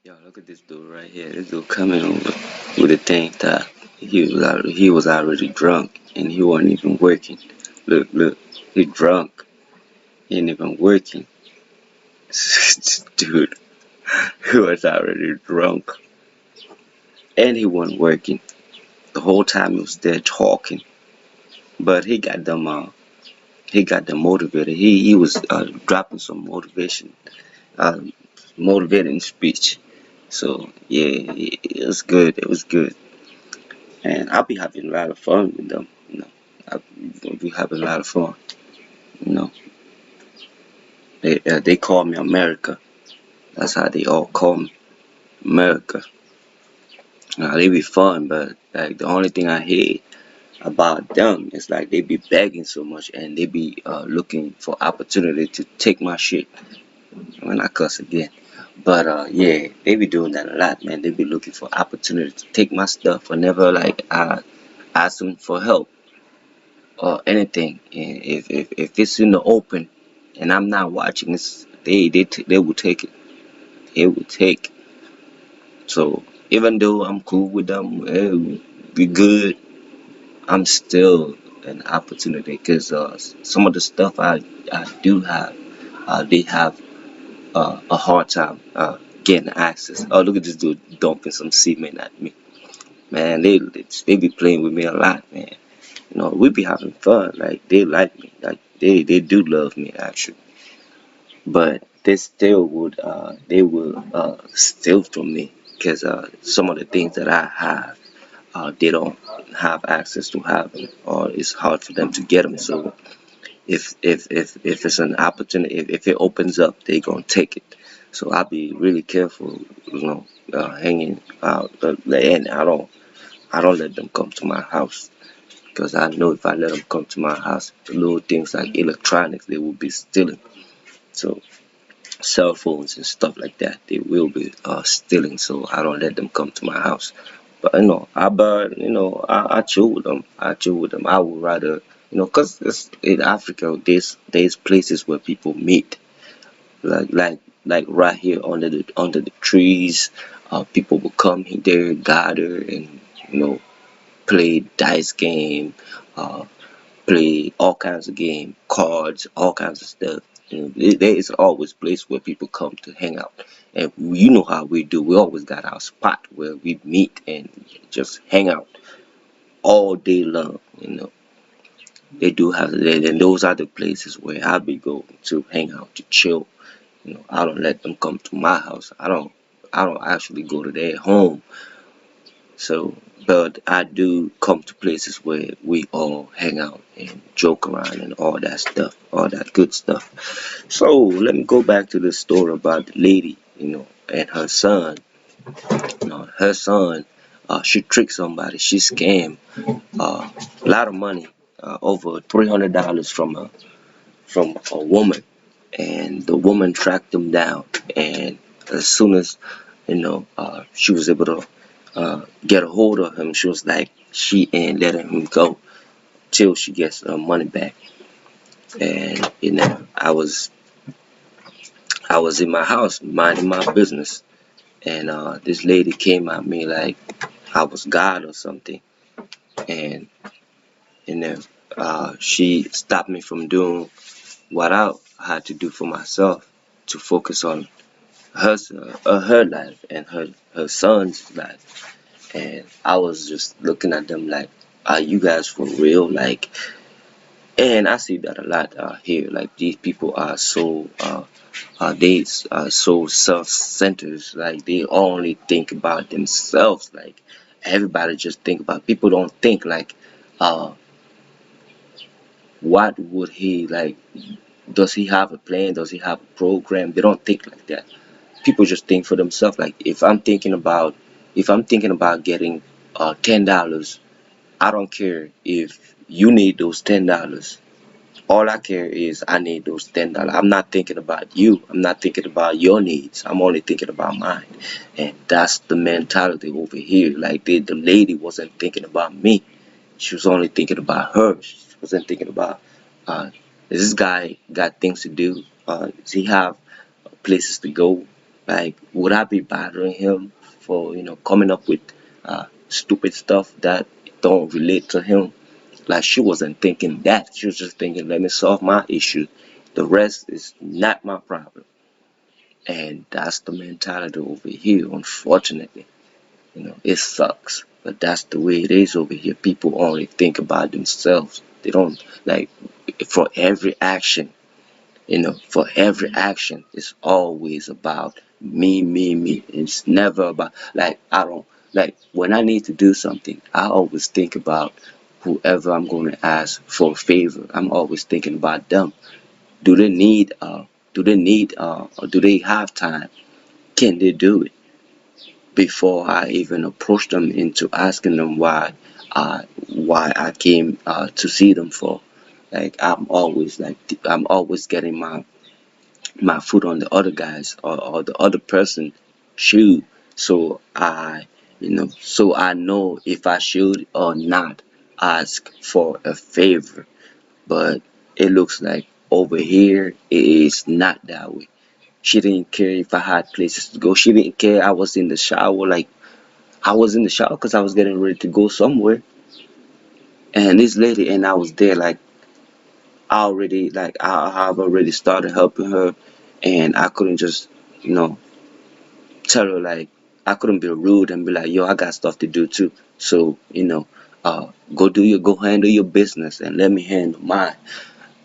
Yo, look at this dude right here. This dude coming over with a tank top. He was already drunk and he wasn't even working. Look, he drunk. He ain't even working. Dude, he was already drunk and he wasn't working. The whole time he was there talking. But he got them motivated. He was dropping some uh, motivating speech. So yeah, it was good. It was good. And I'll be having a lot of fun with them. I'll be having a lot of fun. You know, they call me America. That's how they all call me, America. They be fun, but like the only thing I hate about them is like they be begging so much and they be looking for opportunity to take my shit when I cuss again. But yeah, they be doing that a lot, man. They be looking for opportunity to take my stuff whenever like I ask them for help or anything. And if it's in the open and I'm not watching, they will take it. They will take. So even though I'm cool with them, we good. I'm still an opportunity because some of the stuff I do have, they have a hard time getting access. Oh, look at this dude dumping some cement at me, man. They be playing with me a lot, man. We be having fun. Like they like me. Like they do love me actually. But they will steal from me because some of the things that I have, they don't have access to have them, or it's hard for them to get them. So if it's an opportunity, if it opens up, they gonna take it. So I'll be really careful, hanging out, and I don't let them come to my house because I know if I let them come to my house, the little things like electronics, they will be stealing. So cell phones and stuff like that, they will be stealing. So I don't let them come to my house. But I chill with them. I chill with them. I would rather, cause in Africa, there's places where people meet, like right here under the trees. People will come in there, gather, and play dice game, uh, play all kinds of game, cards, all kinds of stuff. There is always a place where people come to hang out. And you know how we do. We always got our spot where we meet and just hang out all day long. They do have that, and those are the places where I be going to hang out to chill. I don't let them come to my house. I don't actually go to their home. So, but I do come to places where we all hang out and joke around and all that stuff, all that good stuff. So let me go back to the story about the lady, and her son. Her son, she tricked somebody. She scammed a lot of money, over $300 from a woman, and the woman tracked him down. And as soon as she was able to get a hold of him, she was like, she ain't letting him go till she gets her money back. And I was in my house minding my business, and this lady came at me like I was God or something, and she stopped me from doing what I had to do for myself to focus on her life and her son's life. And I was just looking at them like, are you guys for real? Like, and I see that a lot here. Like these people are they are so self-centered. Like they only think about themselves. Like everybody just think about. People don't think like, uh, what would he like? Does he have a plan? Does he have a program? They don't think like that. People just think for themselves. Like if I'm thinking about getting $10, I don't care if you need those $10. All I care is I need those $10. I'm not thinking about you. I'm not thinking about your needs. I'm only thinking about mine. And that's the mentality over here. Like the lady wasn't thinking about me. She was only thinking about her. She wasn't thinking about does this guy got things to do? Does he have places to go? Like, would I be bothering him for coming up with stupid stuff that don't relate to him? Like, she wasn't thinking that. She was just thinking, let me solve my issue. The rest is not my problem. And that's the mentality over here, unfortunately. It sucks, but that's the way it is over here. People only think about themselves. They don't, like, for every action, for every action, it's always about me, me, me. It's never about, like, I don't, like, when I need to do something, I always think about whoever I'm going to ask for a favor. I'm always thinking about them. Do they need, or do they have time? Can they do it? Before I even approach them into asking them why I came to see them for. Like, I'm always getting my foot on the other guys, or the other person shoe, so I know if I should or not ask for a favor. But it looks like over here it is not that way. She didn't care if I had places to go. She didn't care I was in the shower. Like, I was in the shower because I was getting ready to go somewhere. And this lady and I was there, like, I have already started helping her, and I couldn't just, you know, tell her, like, I couldn't be rude and be like, yo, I got stuff to do too. So, go handle your business and let me handle mine.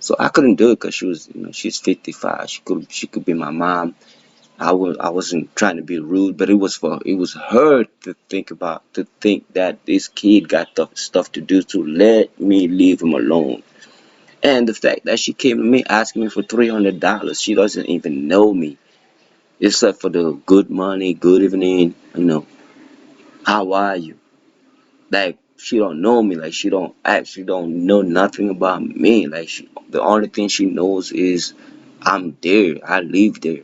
So I couldn't do it because she's 55. She could be my mom. I wasn't trying to be rude, but it was her to think that this kid got stuff to do, to let me leave him alone. And the fact that she came to me asking me for $300, she doesn't even know me, except for the good morning, good evening, how are you? Like, she don't know me, like, she don't know nothing about me. Like, the only thing she knows is I'm there, I live there.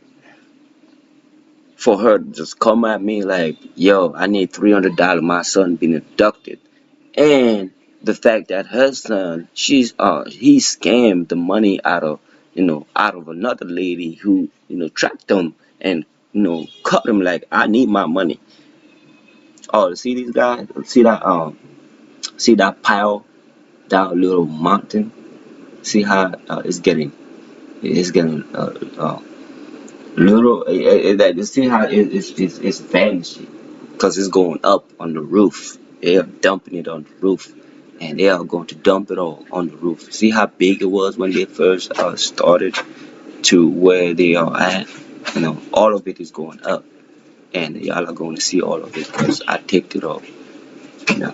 For her to just come at me like, yo, I need $300, my son been abducted. And the fact that her son, he scammed the money out of another lady who, tracked him and, cut him, like, I need my money. Oh, see these guys? See that pile, that little mountain? See how it's getting little, that you see how it's vanishing because it's going up on the roof. They are dumping it on the roof, and they are going to dump it all on the roof. See how big it was when they first started to where they are at. All of it is going up, and y'all are going to see all of it because I taped it all. You know.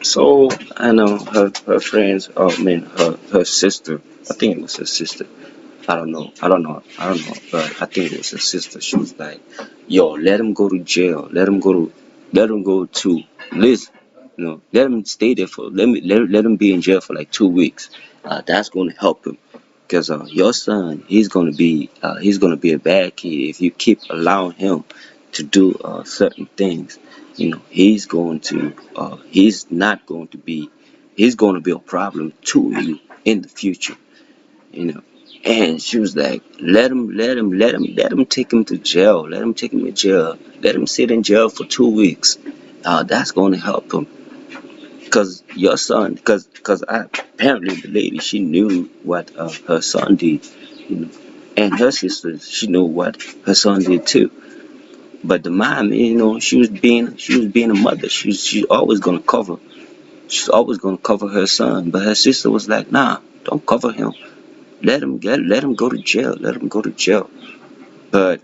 So I know her friends. Oh, I mean her sister. I think it was her sister. I don't know, but I think it was her sister. She was like, "Yo, let him go to jail. Let him go to listen. Let him stay there for. Let him be in jail for like 2 weeks. That's gonna help him, because your son, he's gonna be a bad kid if you keep allowing him to do certain things. He's not going to be. He's going to be a problem to you in the future." you know. And she was like, let him take him to jail. Let him take him to jail. Let him sit in jail for 2 weeks. That's going to help him. Because your son, because apparently the lady, she knew what her son did, you know, and her sister, she knew what her son did too. But the mom, she was being a mother. She's always gonna cover. She's always gonna cover her son. But her sister was like, nah, don't cover him. Let him go to jail. Let him go to jail. But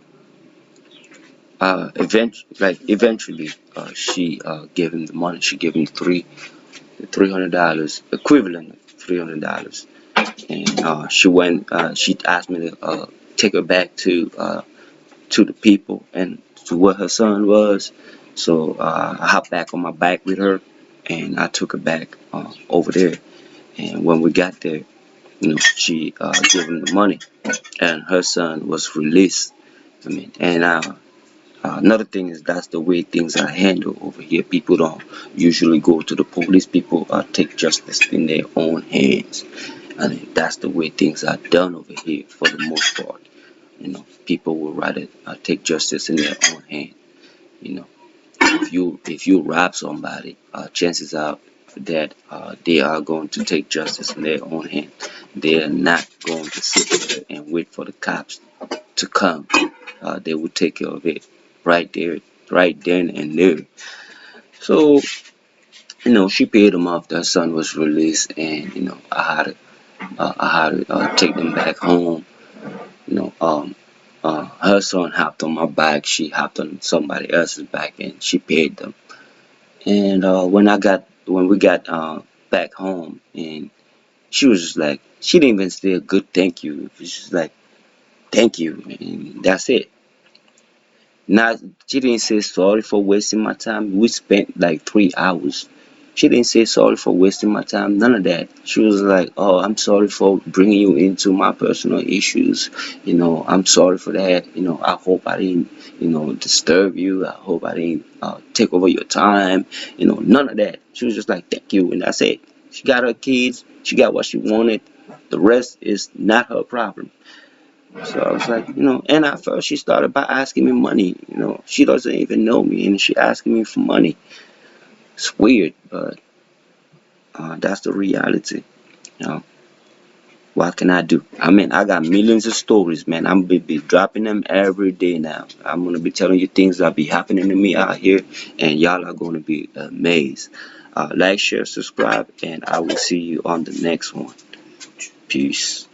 eventually, she gave him the money. She gave him $300, equivalent of $300, and she went. She asked me to take her back to the people and to where her son was. So I hopped back on my bike with her, and I took her back over there. And when we got there, she gave him the money, and her son was released. I mean, and another thing is that's the way things are handled over here. People don't usually go to the police. People take justice in their own hands. I mean, that's the way things are done over here for the most part. People would rather take justice in their own hand. You know, if you rob somebody, chances are that they are going to take justice in their own hand. They are not going to sit there and wait for the cops to come. They will take care of it right there, right then and there. So, she paid them off. Their son was released, and I had to take them back home. You know, um, her son hopped on my back. She hopped on somebody else's back, and she paid them. And when we got back home, and she was just like, she didn't even say a good thank you. She's just like, thank you, and that's it. Not She didn't say sorry for wasting my time. We spent like 3 hours. She didn't say sorry for wasting my time. None of that. She was like, "Oh, I'm sorry for bringing you into my personal issues. I'm sorry for that. I hope I didn't, disturb you. I hope I didn't take over your time. None of that. She was just like, thank you, and that's it. She got her kids. She got what she wanted. The rest is not her problem." So I was like, and at first she started by asking me money. She doesn't even know me, and she asking me for money. It's weird, but that's the reality. You know, what can I do? I mean, I got millions of stories, man. I'm gonna be dropping them every day now. I'm gonna be telling you things that be happening to me out here, and y'all are gonna be amazed. Like, share, subscribe, and I will see you on the next one. Peace.